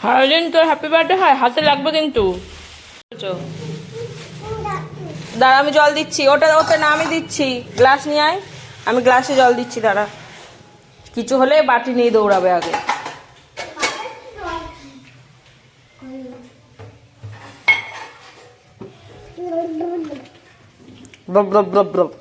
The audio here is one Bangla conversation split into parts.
সারাদিন তোর হ্যাপি বার্থডে হয়, হাতে লাগবে কিন্তু। দাঁড়া আমি জল দিচ্ছি, ওটা ওতে না আমি দিচ্ছি, গ্লাস নিয়ে আয়, আমি গ্লাসে জল দিচ্ছি, দাঁড়া। কিছু হলে বাটি নিয়ে দৌড়াবে আগে। ব্রব ব্রব ব্রব ব্রব।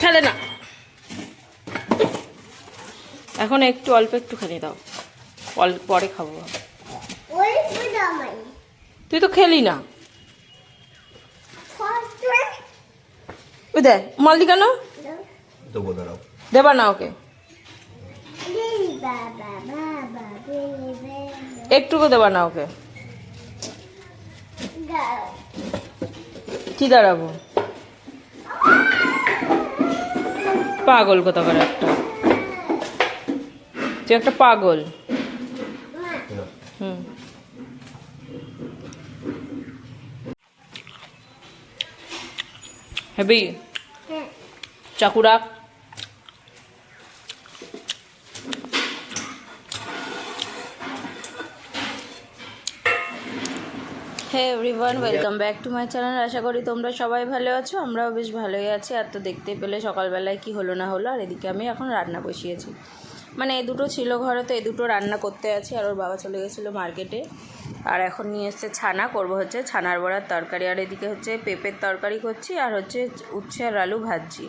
খেলে না এখন, একটু অল্প একটুখানি দাও, অল্প পরে খাবো। তুই তো খেলি না। ওই দে মালদি কেন দেবা না ওকে, একটুকু দেবা না ওকে। কি দাঁড়াবো, পাগল কোথাকার একটা, তুই একটা পাগল। হুম হেবি চাকু রাখ। Hey everyone, welcome back to my channel. আশা করি তোমরা সবাই ভালো আছো, আমরাও বেশ ভালোই আছি। আর তো দেখতেই পেলে সকালবেলায় কি হলো না হলো। আর এদিকে আমি এখন রান্না বসিয়েছি, মানে এই দুটো ছিল ঘরে, তো এই দুটো রান্না করতে আছি। আর ওর বাবা চলে গেছিলো মার্কেটে, আর এখন নিয়ে এসছে ছানা, করবো হচ্ছে ছানার বড়ার তরকারি। আর এদিকে হচ্ছে পেঁপের তরকারি করছি, আর হচ্ছে উচ্ছে আর আলু ভাজছি।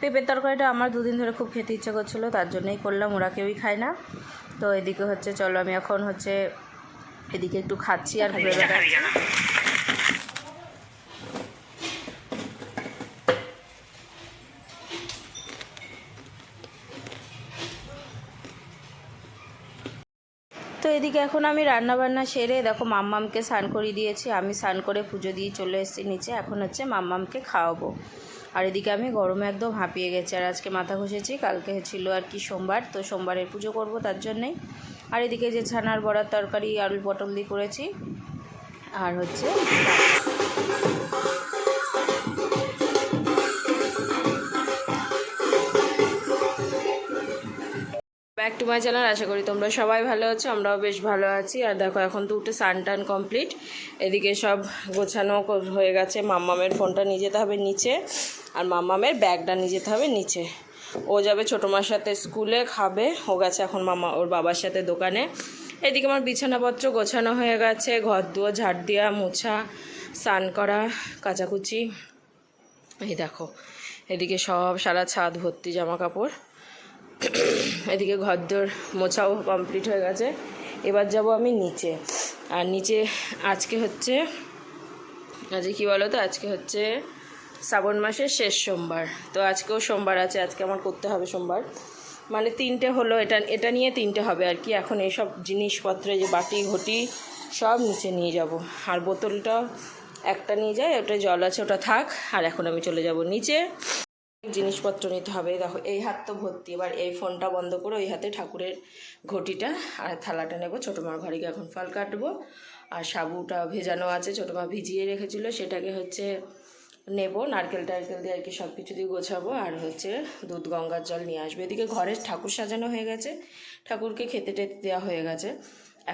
পেঁপের তরকারিটা আমার দুদিন ধরে খুব খেতে ইচ্ছা করছিলো, তার জন্যই করলাম, ওরা কেউই খায় না। তো এদিকে হচ্ছে চলো আমি এখন হচ্ছে এদিকে একটু খাচ্ছি আর ঘুরে বেড়াচ্ছি। তো এদিকে এখন আমি রান্নাবান্না সেরে দেখো মাম্মামকে স্নান করিয়ে দিয়েছি, আমি স্নান করে পুজো দিয়ে চলে এসেছি নিচে। এখন হচ্ছে মাম্মামকে খাওয়াবো। আর এদিকে আমি গরমে একদম হাঁপিয়ে গেছি, আর আজকে মাথা ঘষেছি, কালকে ছিল আর কি সোমবার, তো সোমবারের পুজো করব তার জন্যেই। আর এদিকে যে ছানার বড়ার তরকারি আলু পটল দিয়ে করেছি, আর হচ্ছে ব্যাক টু মাই চ্যানেল। আশা করি তোমরা সবাই ভালো আছো, আমরাও বেশ ভালো আছি। আর দেখো এখন তো উঠে স্নান টান কমপ্লিট, এদিকে সব গোছানো হয়ে গেছে। মাম্মামের ফোনটা নিয়ে যেতে হবে নিচে, আর মাম্মামের ব্যাগটা নিয়ে যেতে হবে নিচে। ও যাবে ছোটো মার সাথে স্কুলে, খাবে, ও গেছে এখন ওর বাবার সাথে দোকানে। এদিকে আমার বিছানাপত্র গোছানো হয়ে গেছে, ঘর দুয়ার ঝাড় দেওয়া, মোছা, স্নান করা, কাচাকুচি। এই দেখো এদিকে সব সারা ছাদ ভর্তি জামা কাপড়। এদিকে ঘরদোর মোছাও কমপ্লিট হয়ে গেছে। এবার যাব আমি নিচে। আর নিচে আজকে হচ্ছে কী বলো তো, আজকে হচ্ছে শ্রাবণ মাসের শেষ সোমবার, তো আজকেও সোমবার আছে, আজকে আমার করতে হবে সোমবার, মানে 3টে হলো, এটা নিয়ে 3টে হবে আর কি। এখন এইসব জিনিসপত্র যে বাটি ঘটি সব নিচে নিয়ে যাব। আর বোতলটা একটা নিয়ে যাই, ওটা জল আছে ওটা থাক। আর এখন আমি চলে যাব নিচে, জিনিসপত্র নিতে হবে। দেখো এই হাত তো ভর্তি, এবার এই ফোনটা বন্ধ করে ওই হাতে ঠাকুরের ঘটিটা আর থালাটা নেব। ছোটো মার ঘরে গিয়ে এখন ফল কাটবো। আর সাবুটা ভেজানো আছে, ছোটো মা ভিজিয়ে রেখেছিলো, সেটাকে হচ্ছে নেব, নারকেল টারকেল দিয়ে আর কি সব কিছু দিয়ে গোছাবো। আর হচ্ছে দুধ গঙ্গার জল নিয়ে আসবে। এদিকে ঘরের ঠাকুর সাজানো হয়ে গেছে, ঠাকুরকে খেতে টেতে দেওয়া হয়ে গেছে।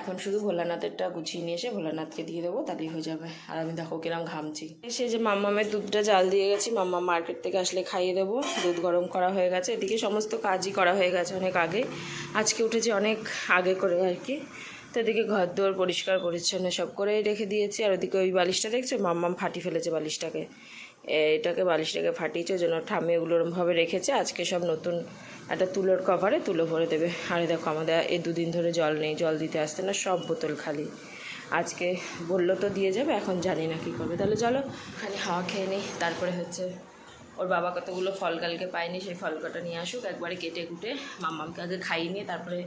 এখন শুধু ভোলানাথেরটা গুছিয়ে নিয়ে এসে ভোলানাথকে দিয়ে দেবো, তাহলেই হয়ে যাবে। আর আমি দেখো কিরম ঘামছি। এসে যে মাম্মামের দুধটা জাল দিয়ে গেছি, মাম্মা মার্কেট থেকে আসলে খাইয়ে দেবো। দুধ গরম করা হয়ে গেছে, এদিকে সমস্ত কাজই করা হয়ে গেছে অনেক আগে, আজকে উঠেছি অনেক আগে করে আর কি। তো এদিকে ঘর দোর পরিষ্কার পরিচ্ছন্ন সব করেই রেখে দিয়েছি। আর ওদিকে ওই বালিশটা দেখছো, মাম্মাম ফাটিয়ে ফেলেছে বালিশটাকে, বালিশটাকে ফাটিয়েছে, ওই জন্য ঠাম্মি ওগুলো ওরমভাবে রেখেছে। আজকে সব নতুন একটা তুলোর কভারে তুলো ভরে দেবে। আর দেখো আমাদের এই দুদিন ধরে জল নেই, জল দিতে আসতে না, সব বোতল খালি। আজকে বললো তো দিয়ে যাবে, এখন জানি না কী করবে। তাহলে চলো খালি হাওয়া খেয়ে নিই, তারপরে হচ্ছে ওর বাবা কতগুলো ফল কালকে পায়নি, সেই ফল কটা নিয়ে আসুক, একবারে কেটে কুটে মাম্মামকে আগে খাইয়ে নিয়ে তারপরে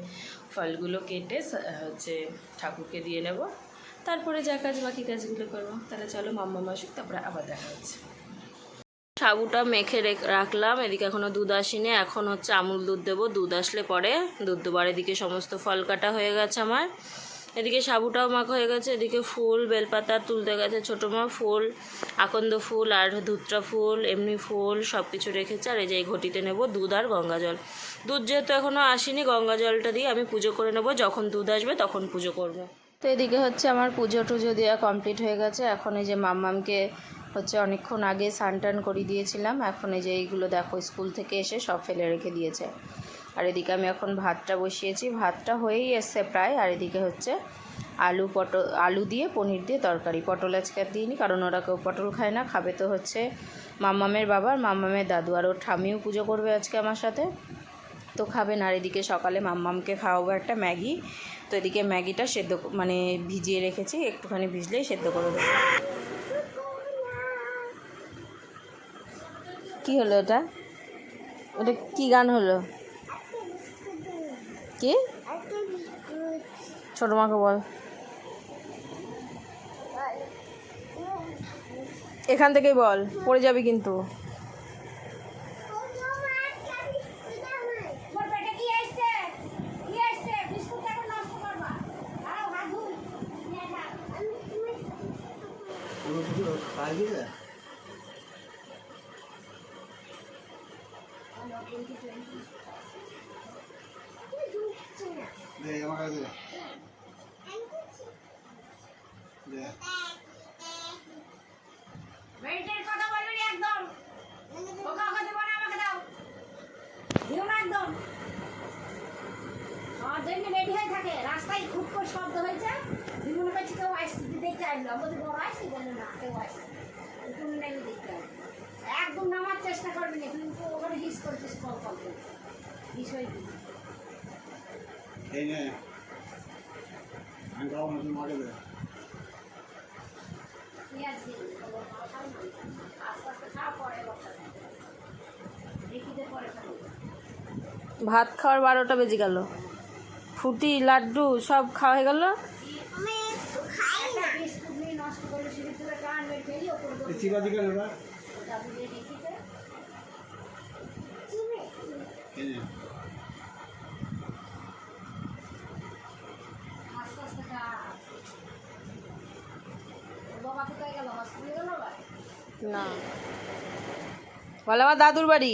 ফলগুলো কেটে হচ্ছে ঠাকুরকে দিয়ে নেব, তারপরে যা কাজ বাকি কাজগুলো করবো। তাহলে চলো মাম্মাম আসুক, তারপরে আবার দেখা হচ্ছে। সাবুটা মেখে রাখলাম, এদিকে এখনও দুধ আসেনি, এখন হচ্ছে আমুল দুধ দেবো, দুধ আসলে পরে দুধ দেবো। আর এদিকে সমস্ত ফল কাটা হয়ে গেছে আমার। এদিকে সাবুটাও মাখা হয়ে গেছে, এদিকে ফুল বেলপাতা তুলতে গেছে ছোটো মা, ফুল আকন্দ ফুল আর ধুত্রা ফুল এমনি ফুল সব কিছু রেখেছে। আর এই যে এই ঘটিতে নেব দুধ আর গঙ্গা জল। দুধ যেহেতু এখনও আসেনি, গঙ্গা জলটা দিয়ে আমি পুজো করে নেব, যখন দুধ আসবে তখন পুজো করব। তো এদিকে হচ্ছে আমার পুজো টুজো দেওয়া কমপ্লিট হয়ে গেছে। এখন এই যে মাম্মামকে হচ্ছে অনেকক্ষণ আগে স্নান করে দিয়েছিলাম, এখন এই যে এইগুলো দেখো স্কুল থেকে এসে সব ফেলে রেখে দিয়েছে। আর এদিকে আমি এখন ভাতটা বসিয়েছি, ভাতটা হয়েই এসছে প্রায়। আর এদিকে হচ্ছে আলু দিয়ে পনির দিয়ে তরকারি। পটল আজকে দিইনি, কারণ ওরা কেউ পটল খায় না, খাবে তো হচ্ছে মাম্মামের বাবা আর মাম্মামের দাদু, আর ওর ঠামিও পুজো করবে আজকে আমার সাথে, তো খাবে না। আর এদিকে সকালে মাম্মামকে খাওয়াবো একটা ম্যাগি, তো এদিকে ম্যাগিটা সেদ্ধ মানে ভিজিয়ে রেখেছি, একটুখানি ভিজলেই সেদ্ধ করে দেবো। কী হলো ওটা? ওটা কী গান হলো? কি? ছোটো মাকে বল। এখান থেকেই বল, পড়ে যাবি কিন্তু। রেডি হয়ে থাকে রাস্তায় খুব করে শব্দ হয়েছে, বিভিন্ন কাছে কেউ আসছে দেখতে আসলো, আমাদের বড় আসছে বলে না কেউ আসছে, তুমি নেমে দেখতে আসবে, একদম নামার চেষ্টা করবি না, তুমি তো ওখানে হিস করছিস কল করতে হিস হয়ে গেছে। এই নে আমি খাবো না, তুমি মাকে দেবে আস্তে আস্তে খাওয়া পরে দেখিতে পরে খাবো। ভাত খাওয়ার 12টা বেজে গেল, ফুটি লাড্ডু সব খাওয়া হয়ে গেল। না বলে আমার দাদুর বাড়ি।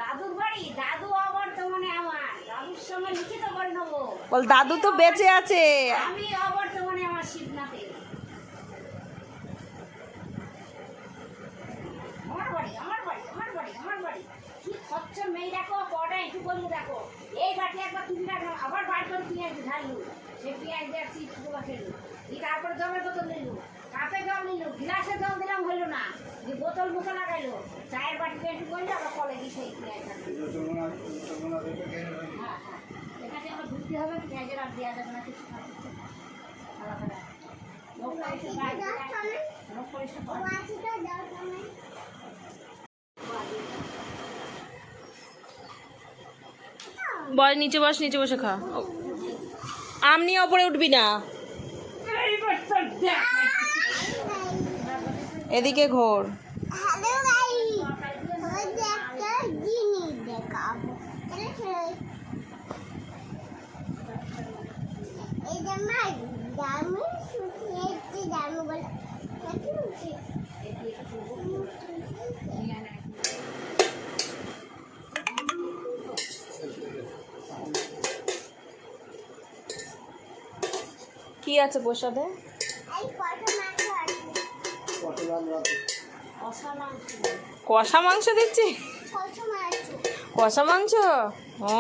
দাদুর বাড়ি? দাদু অবর্তমানে আমার দাদুর সঙ্গে লিখিত করে নেবো। বল দাদু তো বেঁচে আছে, আমি অবর্তমানে আমার শিবনাথে। আমার বাড়ি আমার বাড়ি আমার বাড়ি আমার বাড়ি। কি খচ্চর মেয়ে দেখো, কটা একটু বলবো দেখো, এই বাটি একবার তুমি রাখলাম, আবার বার করে পেঁয়াজ ঢাললু, সে পেঁয়াজ দিয়ে চিপস গুলো খেলু, তারপরে জলের বোতল নিলু, কাপে জল নিলু, গিলাসে জল দিলাম হইলো না, যে বোতল মুখে লাগাইলো, চায়ের বাটিতে একটু বললো, আবার কলে গিয়ে সেই পেঁয়াজ ঢাললো। হ্যাঁ হ্যাঁ, এটাকে আবার ধুতে হবে, পেঁয়াজের আর দেওয়া যাবে না কিছু আলাদা। লোক পরিষ্কার বল নিচে বস, নিচে বসে খা। আম নিয়ে ওপরে উঠবি না, এদিকে ঘোর। কি আছে প্রসাদে? কষা মাংস দিচ্ছি? কষা মাংস? ও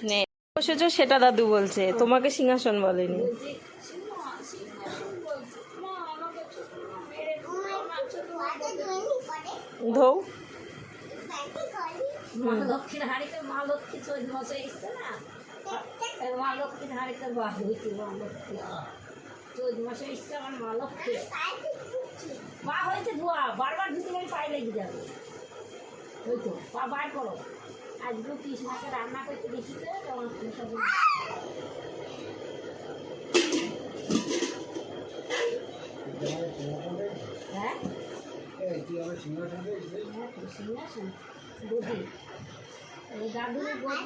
নে বসেছো সেটা দাদু বলছে, তোমাকে সিংহাসন বলেনি। ধৌ মা লক্ষ্মীর হাড়িতে মা লক্ষ্মী চৈত মাসে এসছে না, মা লক্ষ্মীর হাড়িতে বাহ হয়েছে, মা লক্ষ্মী চৈত মাসে এসছে আমার মা লক্ষ্মী বা হয়েছে, ধোয়া বারবার ধুতে গেলে পায়ে লেগে যাবে, ওই তো পা বার করো। আজকে কৃষ্ণাকে রান্না করতে দেখিতে তোমার হ্যাঁ সিংহাসন গদি ওই দাদুর গদি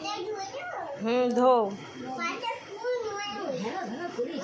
ধো ধরো ধরো করি